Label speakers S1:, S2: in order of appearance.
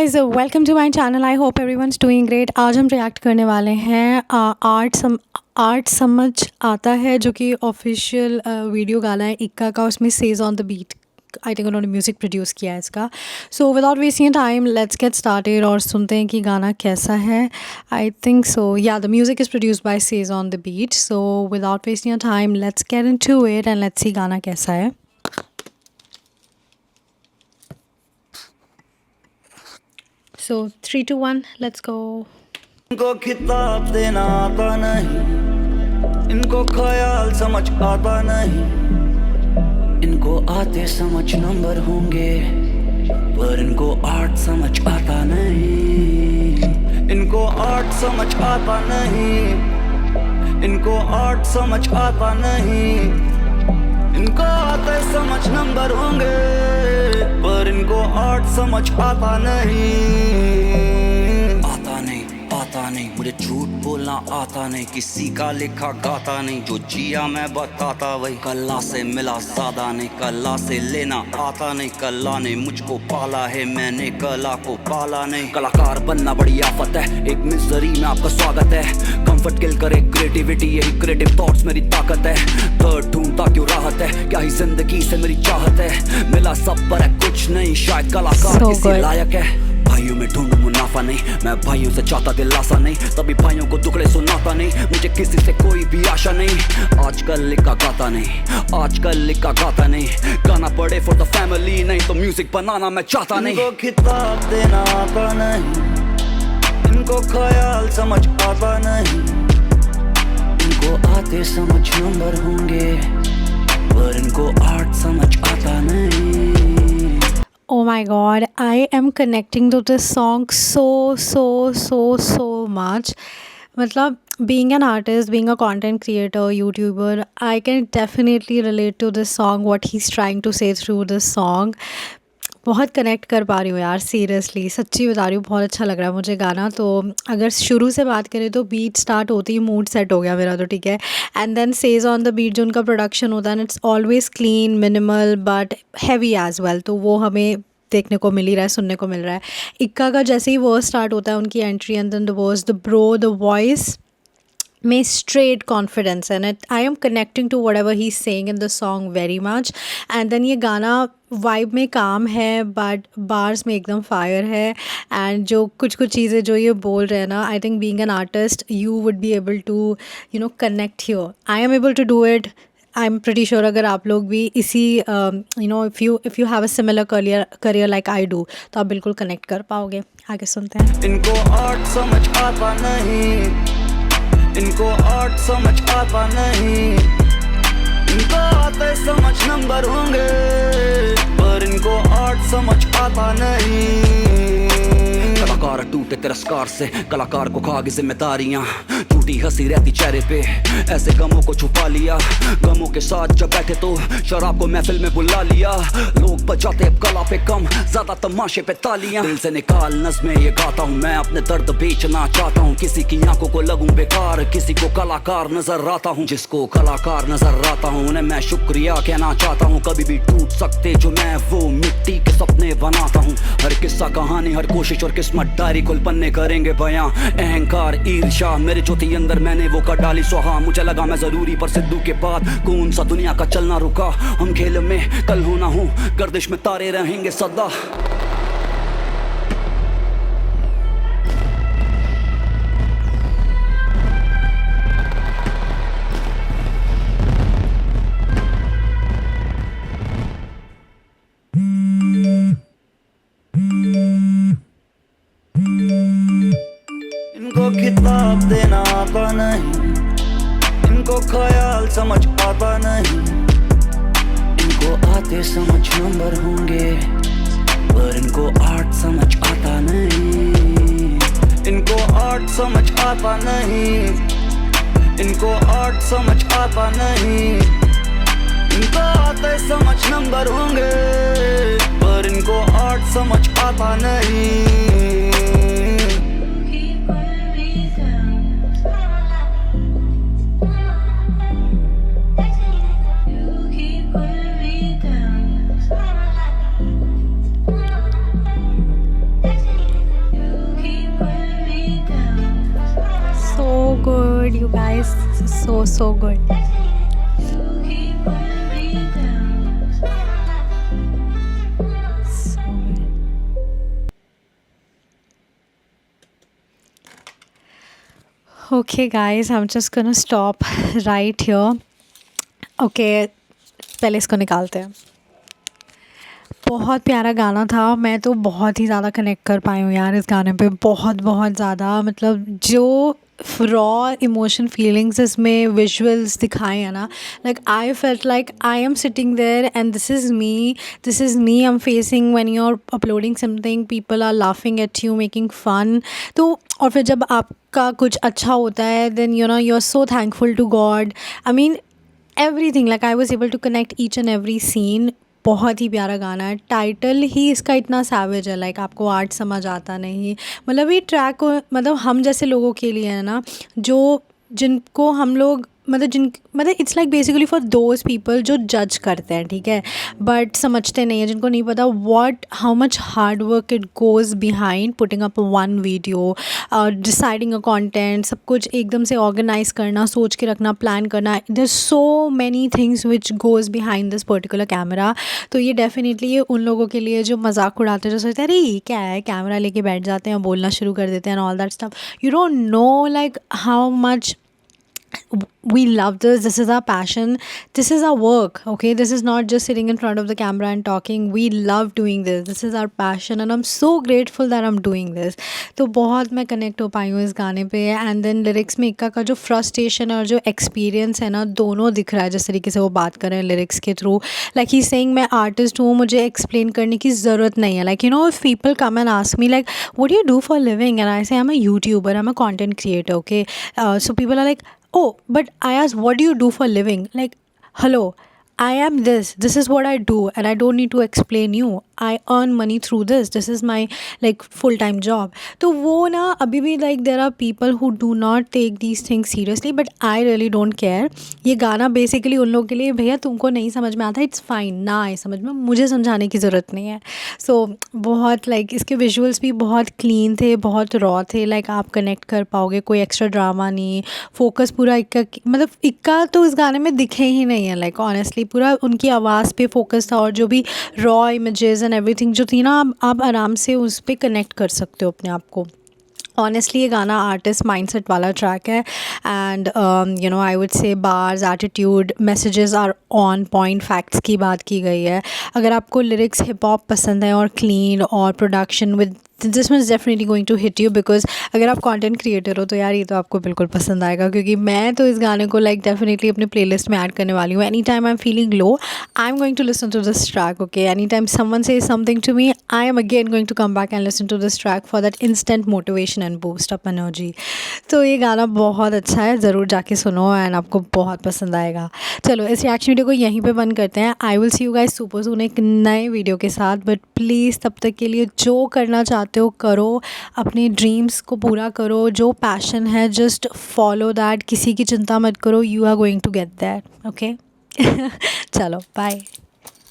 S1: Guys, welcome to my channel. I hope everyone's doing great. आज हम react करने वाले हैं आर्ट समझ आता है, जो कि ऑफिशियल वीडियो गाना है इक्का का। उसमें Sez on the beat, I think उन्होंने म्यूज़िक प्रोड्यूस किया है इसका। So without wasting time let's get started और सुनते हैं कि गाना कैसा है। आई think so yeah the music is produced by Sez on the beat. So without wasting time let's get into it and let's see गाना कैसा है। So 3, 2, 1, let's go.
S2: इनको खिताब देना आता नहीं, इनको ख्याल समझ आता नहीं, इनको आते समझ नंबर होंगे, पर इनको आर्ट समझ आता नहीं। इनको आर्ट समझ आता नहीं, इनको आर्ट समझ आता नहीं, इनको आते समझ नंबर होंगे, पर इनको आर्ट समझ आता नहीं, मुझे झूठ बोलना आता नहीं, किसी का लिखा गाता नहीं, जो जिया मैं बताता वही। कला से मिला सादा नहीं, कला से लेना आता नहीं, कला ने मुझको पाला है, मैंने कला को पाला नहीं। कलाकार बनना बड़ी आफत है, एक मिजरी में आपका स्वागत है। कंफर्ट किल करे क्रिएटिविटी, यही क्रिएटिव थॉट्स मेरी ताकत है। दर्द ढूंढता क्यों राहत है, क्या ही जिंदगी से मेरी चाहत है। मिला सब पर है कुछ नहीं, शायद कलाकार किसी लायक है। भाइयों में ढूंढूं मुनाफा नहीं, मैं भाइयों से चाहता दिलासा नहीं, तभी भाइयों को दुखड़े सुनाता नहीं, मुझे किसी से कोई भी आशा नहीं। आजकल लिखा गाता नहीं, आजकल लिखा गाता नहीं, गाना पड़े फॉर द फैमिली, नहीं तो म्यूजिक बनाना मैं चाहता नहीं। इनको खिताब देना आता नहीं, इनको ख्याल समझ आता नहीं, इनको आते समझ नंबर होंगे, पर इनको आर्ट समझ आता नहीं।
S1: Oh my god, I am connecting to this song so much. मतलब being an artist, being a content creator, YouTuber, I can definitely relate to this song, what he's trying to say through this song. बहुत connect कर पा रही हूँ यार, seriously सच्ची बता रही हूँ, बहुत अच्छा लग रहा है मुझे गाना। तो अगर शुरू से बात करें तो बीट स्टार्ट होती ही मूड सेट हो गया मेरा, तो ठीक है। And then Sez on the beat जो उनका प्रोडक्शन होता है, it's always clean, minimal but heavy as well, तो वो हमें देखने को मिल ही रहा है, सुनने को मिल रहा है। इक्का का जैसे ही वर्स स्टार्ट होता है उनकी एंट्री, and then the verse, the bro, the voice में straight confidence and it I am connecting to what ever he is saying in the song very much. And then ये गाना वाइब में काम है बट बार्स में एकदम fire है। And जो कुछ चीज़ें जो ये बोल रहे हैं ना, I think being an artist you would be able to connect here. I am able to do it. I am pretty sure अगर आप लोग भी इसी if you have a similar career like I do, तो आप बिल्कुल connect कर पाओगे। आगे सुनते हैं।
S2: इनको आर्ट समझ आता नहीं, इनको आर्ट समझ आता नहीं, इनको आते समझ नंबर होंगे, पर इनको आर्ट समझ आता नहीं। कलाकार टूटे तिरस्कार से, कलाकार को खागी जिम्मेदारियां, झूठी हंसी रहती चेहरे पे, ऐसे गमों को छुपा लिया। गमों के साथ जब बैठे तो शराब को महफिल में बुला लिया। लोग बजाते अब कला पे कम, ज्यादा तमाशे पे तालियां। दिल से निकाल नज़्में ये गाता हूँ, मैं अपने दर्द बेचना चाहता हूँ। किसी की आंखों को लगूं बेकार, किसी को कलाकार नजर आता हूँ। जिसको कलाकार नजर आता हूँ उन्हें मैं शुक्रिया कहना चाहता हूँ। कभी भी टूट सकते जो मैं वो मिट्टी के सपने बनाता हूँ। हर किस्सा कहानी, हर कोशिश और किस्मत डायरी कुल पन्ने करेंगे बयां। अहंकार ईर्ष्या मेरे जो थी अंदर, मैंने वो कर डाली सुहा। मुझे लगा मैं जरूरी, पर सिद्धू के बाद कौन सा दुनिया का चलना रुका। हम खेल में कल हो ना हो, गर्दिश में तारे रहेंगे सदा। इनको खिताब देना आता नहीं, इनको ख्याल समझ आता नहीं, इनको आते समझ नंबर होंगे, पर इनको आर्ट समझ आता नहीं। इनको आर्ट समझ आता नहीं, इनको आर्ट समझ आता नहीं, इनको आते समझ नंबर होंगे, पर इनको आर्ट समझ आता नहीं।
S1: good, you guys. So good. So good. Okay, guys, I'm just gonna stop right here. Okay, पहले इसको निकालते हैं. बहुत प्यारा गाना था. मैं तो बहुत ही ज़्यादा कनेक्ट कर पाई हूँ यार इस गाने पे. बहुत बहुत ज़्यादा, मतलब जो रॉ इमोशन फीलिंग्स इसमें विजुअल्स दिखाए हैं ना, like I felt like I am sitting there and this is me I am facing when you are uploading something, people are laughing at you, making fun. तो और फिर जब आपका कुछ अच्छा होता है, then you are so thankful to God. I mean everything, like I was able to connect each and every scene. बहुत ही प्यारा गाना है. टाइटल ही इसका इतना सैवेज है, लाइक आपको आर्ट समझ आता नहीं. मतलब ये ट्रैक मतलब हम जैसे लोगों के लिए है ना, जो जिनको हम लोग मतलब it's like basically for those people जो जज करते हैं, ठीक है, बट समझते नहीं है, जिनको नहीं पता how much hard work it goes behind putting up one video, deciding a content, सब कुछ एकदम से ऑर्गेनाइज करना, सोच के रखना, प्लान करना. There so many things which goes behind this particular camera. तो ये डेफिनेटली ये उन लोगों के लिए जो मजाक उड़ाते हैं, जो सोचते हैं अरे ये क्या है, कैमरा लेके बैठ जाते हैं, बोलना शुरू कर देते हैं and all that stuff. You don't know like how much we love this is our passion, this is our work. Okay, this is not just sitting in front of the camera and talking. We love doing this is our passion and I'm so grateful that I'm doing this. तो बहुत मैं connect हो पाई हूँ इस गाने पे. And then lyrics में इक्का का जो फ्रस्ट्रेशन और जो एक्सपीरियंस है ना, दोनों दिख रहा है जिस तरीके से वो बात कर रहे हैं लिरिक्स के थ्रू. लाइक ही सेइंग मैं आर्टिस्ट हूँ, मुझे एक्सप्लेन करने की ज़रूरत नहीं है. Like if people come and ask me like what do you do for living, and I say I am a YouTuber, I am a content creator. Okay, so people are like, oh, but I asked, what do you do for living? Like, hello, I am this is what I do and I don't need to explain you. I earn money through this is my like full time job. तो वो ना अभी भी like there are people who do not take these things seriously, but I really don't care. ये गाना basically उन लोगों के लिए, भैया तुमको नहीं समझ में आता, it's fine ना आए समझ में, मुझे समझाने की ज़रूरत नहीं है. So बहुत like इसके विजुअल्स भी बहुत क्लीन थे, बहुत रॉ थे. like आप कनेक्ट कर पाओगे, कोई एक्स्ट्रा ड्रामा नहीं. फोकस पूरा इक्का तो इस गाने में दिखे ही नहीं है. like honestly पूरा उनकी आवाज़ पे फोकस था, और जो भी रॉ इमेजेस एंड एवरीथिंग जो थी ना, आप आराम से उस पर कनेक्ट कर सकते हो अपने आप को. ऑनेस्टली ये गाना आर्टिस्ट माइंडसेट वाला ट्रैक है. And I would say bars, attitude, messages are on point. Facts की बात की गई है. अगर आपको लिरिक्स हिप हॉप पसंद है और क्लीन और production with, this means definitely going to hit you. Because अगर आप कंटेंट क्रिएटर हो तो यार ये तो आपको बिल्कुल पसंद आएगा, क्योंकि मैं तो इस गाने को लाइक डेफिनेटली अपने प्लेलिस्ट में ऐड करने वाली हूँ. Any time I am feeling low, I am going to listen to this track. Okay, any time someone say something to me, I am again going to come back and listen to this track for that instant motivation and boost up energy. तो ये गाना बहुत अच्छा है, ज़रूर जाके सुनो and आपको बहुत पसंद आएगा. चलो इस रिएक्शन वीडियो को यहीं पे बंद करते हैं. I will see you guys super soon एक नए वीडियो के साथ. बट प्लीज़ तब तक के लिए जो करना चाहते हो करो, अपने ड्रीम्स को पूरा करो. जो पैशन है जस्ट फॉलो दैट, किसी की चिंता मत करो. You are going to get that. Okay, चलो बाय.